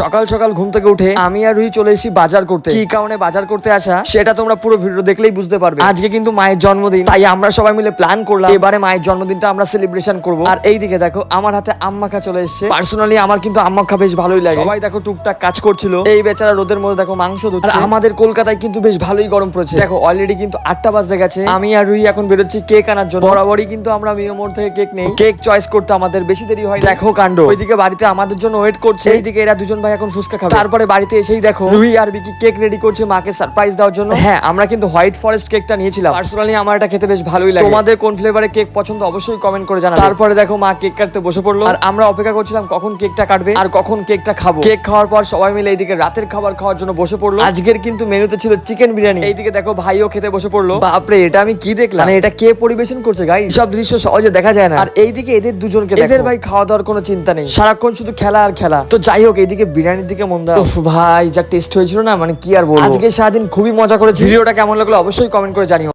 সকাল সকাল ঘুম থেকে উঠে আমি আর রুহি চলে এসেছি বাজার করতে। কি কারণে বাজার করতে আসা সেটা তোমরা পুরো ভিডিও দেখলেই বুঝতে পারবে। আজকে কিন্তু মায়ের জন্মদিন, তাই আমরা সবাই মিলে প্ল্যান করলাম এবারে মায়ের জন্মদিনটা আমরা সেলিব্রেশন করব। আর এইদিকে দেখো আমার হাতে আম্মাখা চলে এসেছে। পার্সোনালি আমার কিন্তু আম্মাখা বেশ ভালোই লাগে। সবাই দেখো টুকটাক কাজ করছিল, এই বেচারা রোদের মধ্যে দেখো মাংস ধুচ্ছে। আর আমাদের কলকাতায় কিন্তু বেশ ভালোই গরম পড়েছে। দেখো অলরেডি কিন্তু 8টা বাজতে গেছে। আমি আর রুহি এখন বেরোচ্ছি কেক আনার জন্য। বরাবরই কিন্তু আমরা মিও মোড় থেকে কেক নেই, কেক চয়েস করতে আমাদের বেশি দেরি হয়। দেখো কাণ্ড, ওইদিকে বাড়িতে আমাদের জন্য ওয়েট করছে, এইদিকে এরা দুজন ভাই এখন ফুচকা খাবে। তারপরে বাড়িতে এসেই দেখো রুহি আর বিকি কেক রেডি করছে মাকে সারপ্রাইজ দেওয়ার জন্য। হ্যাঁ, আমরা কিন্তু হোয়াইট ফরেস্ট কেকটা নিয়েছিলাম। পার্সোনালি আমার এটা খেতে বেশ ভালোই লাগে। তোমাদের কোন ফ্লেভারের কেক পছন্দ অবশ্যই কমেন্ট করে জানাবে। তারপরে দেখো মা কেক কাটতে বসে পড়লো, আর আমরা অপেক্ষা করছিলাম কখন কেকটা কাটবে আর কখন কেকটা খাবো। কেক খাওয়ার পর সবাই মিলে এইদিকে রাতের খাবার খাওয়ার জন্য বসে পড়লো। আজকের কিন্তু মেনুতে ছিল চিকেন বিরিয়ানি। এইদিকে দেখো ভাইও খেতে বসে পড়লো। বাপরে, এটা আমি কি দেখলাম, মানে এটা কে পরিবেশন করছে গাইস? সব দৃশ্য সহজে দেখা যায় না। আর এইদিকে এদের দুজনকে, এদের ভাই খাওয়া দাওয়ার কোনো চিন্তা নেই, সারাক্ষণ শুধু খেলা আর খেলা। তো যাই হোক, এইদিকে বিরিয়ানির দিকে মন দাও। ভাই যা টেস্ট হয়েছিল না, মানে কি আর বলবো। আজকে সারাদিন খুবই মজা করেছি। ভিডিওটা কেমন লাগলো অবশ্যই কমেন্ট করে জানিও।